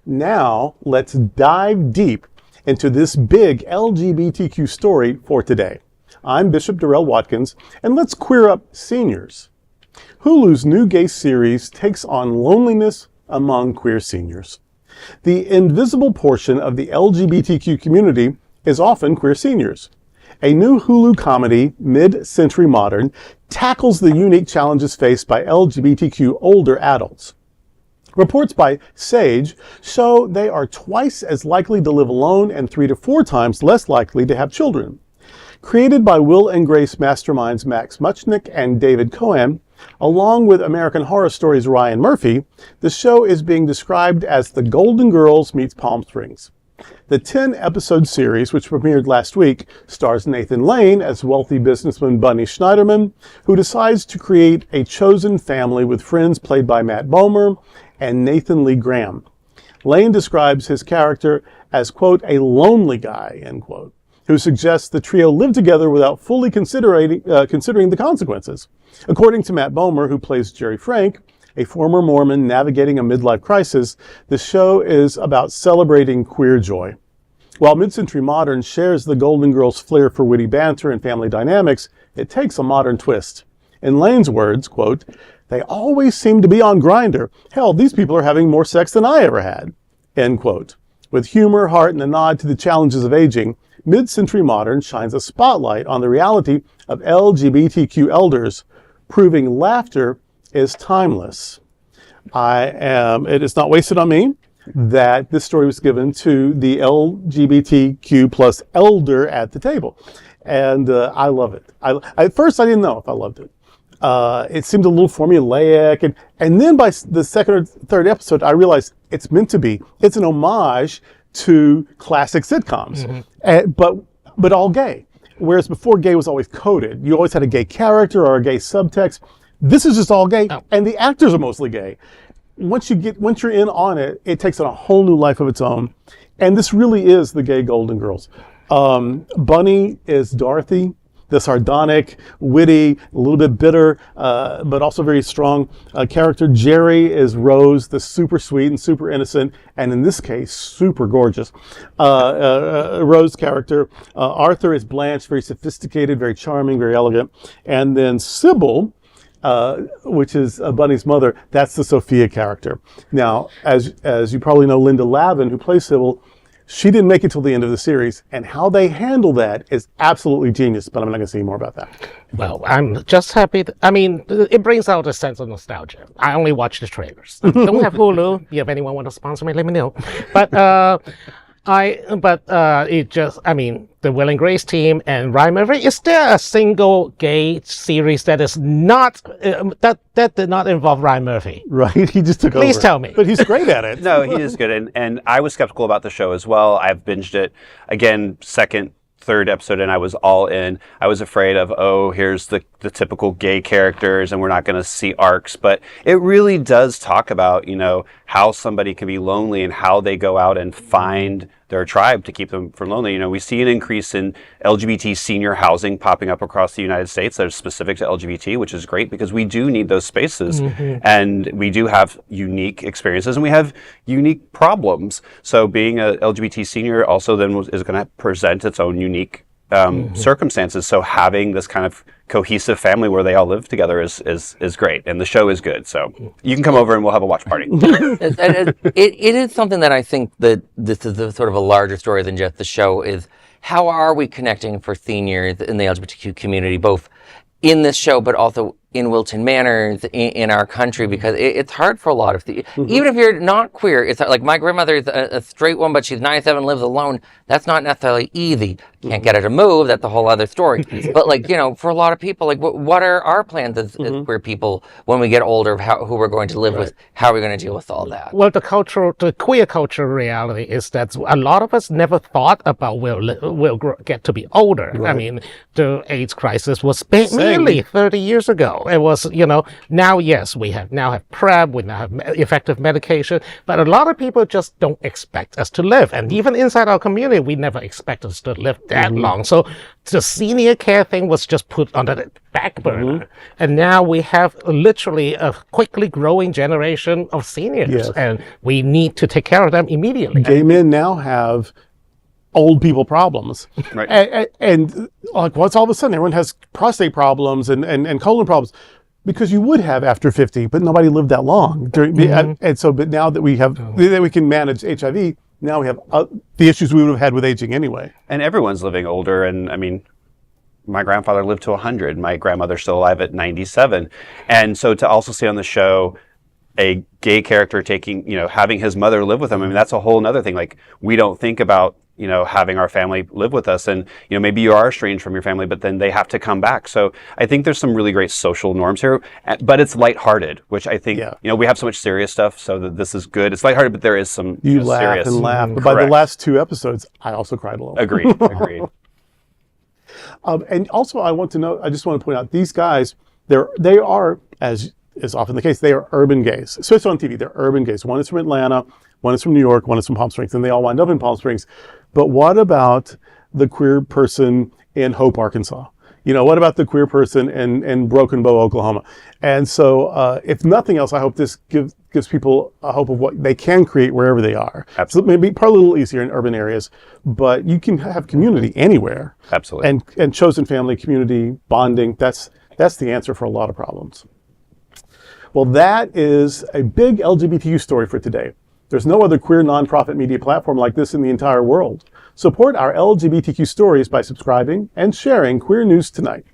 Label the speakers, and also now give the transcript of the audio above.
Speaker 1: Now, let's dive deep into this big LGBTQ story for today. I'm Bishop Darrell Watkins, and let's queer up seniors. Hulu's new gay series takes on loneliness among queer seniors. The invisible portion of the LGBTQ community is often queer seniors. A new Hulu comedy, Mid-Century Modern, tackles the unique challenges faced by LGBTQ older adults. Reports by Sage show they are twice as likely to live alone and 3 to 4 times less likely to have children. Created by Will and Grace masterminds Max Mutchnick and David Kohan, along with American Horror Stories' Ryan Murphy, the show is being described as The Golden Girls meets Palm Springs. The 10-episode series, which premiered last week, stars Nathan Lane as wealthy businessman Bunny Schneiderman, who decides to create a chosen family with friends played by Matt Bomer and Nathan Lee Graham. Lane describes his character as, quote, a lonely guy, end quote, who suggests the trio live together without fully considering the consequences. According to Matt Bomer, who plays Jerry Frank, a former Mormon navigating a midlife crisis, the show is about celebrating queer joy. While Mid-Century Modern shares the Golden Girls' flair for witty banter and family dynamics, it takes a modern twist. In Lane's words, quote, they always seem to be on Grindr. Hell, these people are having more sex than I ever had, end quote. With humor, heart, and a nod to the challenges of aging, Mid-Century Modern shines a spotlight on the reality of LGBTQ elders, proving laughter is timeless. It is not wasted on me that this story was given to the LGBTQ plus elder at the table. And I love it. At first, I didn't know if I loved it. It seemed a little formulaic. And then by the second or third episode, I realized it's meant to be. It's an homage to classic sitcoms, but all gay. Whereas before, gay was always coded. You always had a gay character or a gay subtext. This is just all gay, and the actors are mostly gay. Once you're in on it, it takes on a whole new life of its own. And this really is the gay Golden Girls. Bunny is Dorothy, the sardonic, witty, a little bit bitter, but also very strong character. Jerry is Rose, the super sweet and super innocent, and in this case, super gorgeous Rose character. Arthur is Blanche, very sophisticated, very charming, very elegant. And then Sybil, which is Bunny's mother, that's the Sophia character. Now, as you probably know, Linda Lavin, who plays Sybil, she didn't make it till the end of the series, and how they handle that is absolutely genius, but I'm not going to say more about that.
Speaker 2: Well, I'm just happy. It brings out a sense of nostalgia. I only watch the trailers. Don't have Hulu. If anyone want to sponsor me, let me know. But the Will and Grace team and Ryan Murphy, is there a single gay series that is not, that did not involve Ryan Murphy?
Speaker 1: Right, he just took over.
Speaker 2: Please tell me.
Speaker 1: But he's great at it.
Speaker 3: No, he is good. And I was skeptical about the show as well. I've binged it, again, second, third episode, and I was all in. I was afraid of, here's the typical gay characters, and we're not going to see arcs. But it really does talk about, how somebody can be lonely and how they go out and find their tribe to keep them from lonely. We see an increase in LGBT senior housing popping up across the United States that is specific to LGBT, which is great because we do need those spaces. Mm-hmm. And we do have unique experiences and we have unique problems. So being a LGBT senior also then is going to present its own unique circumstances. So having this kind of cohesive family where they all live together is great, and the show is good. So you can come over and we'll have a watch party.
Speaker 4: It is something that I think that this is a sort of a larger story than just the show. Is how are we connecting for seniors in the LGBTQ community, both in this show but also in Wilton Manors, in our country, because it's hard for a lot of even if you're not queer. It's like my grandmother is a straight one, but she's 97, lives alone. That's not necessarily easy. Can't get her to move. That's a whole other story. But for a lot of people, what are our plans as queer people when we get older of who we're going to live with? How are we going to deal with all that?
Speaker 2: Well, the queer cultural reality is that a lot of us never thought about we'll get to be older. Right. I mean, the AIDS crisis was nearly 30 years ago. It was, now, yes, we now have PrEP, we now have effective medication, but a lot of people just don't expect us to live. And even inside our community, we never expect us to live that long. So the senior care thing was just put on the back burner. And now we have literally a quickly growing generation of seniors, and we need to take care of them immediately.
Speaker 1: Gay men now have old people problems.
Speaker 3: Right.
Speaker 1: And like, what's all of a sudden everyone has prostate problems and colon problems, because you would have after 50, but nobody lived that long. And so, but now that we have, that we can manage HIV, now we have the issues we would have had with aging anyway.
Speaker 3: And everyone's living older. And I mean, my grandfather lived to 100. My grandmother's still alive at 97. And so to also see on the show a gay character taking, having his mother live with him, I mean, that's a whole nother thing. Like, we don't think about, having our family live with us, and, maybe you are estranged from your family, but then they have to come back. So I think there's some really great social norms here, but it's lighthearted, which I think, we have so much serious stuff, so that this is good. It's lighthearted, but there is some
Speaker 1: you laugh
Speaker 3: serious.
Speaker 1: and laugh. But by the last 2 episodes, I also cried a little.
Speaker 3: Agreed.
Speaker 1: And also, I just want to point out, these guys, they are, as is often the case, they are urban gays. Especially on TV, they're urban gays. One is from Atlanta, one is from New York, one is from Palm Springs, and they all wind up in Palm Springs. But what about the queer person in Hope, Arkansas? What about the queer person in Broken Bow, Oklahoma? And so, if nothing else, I hope this gives people a hope of what they can create wherever they are.
Speaker 3: Absolutely.
Speaker 1: So maybe probably a little easier in urban areas, but you can have community anywhere.
Speaker 3: Absolutely.
Speaker 1: And chosen family, community, bonding, that's the answer for a lot of problems. Well, that is a big LGBTQ story for today. There's no other queer nonprofit media platform like this in the entire world. Support our LGBTQ stories by subscribing and sharing Queer News Tonight.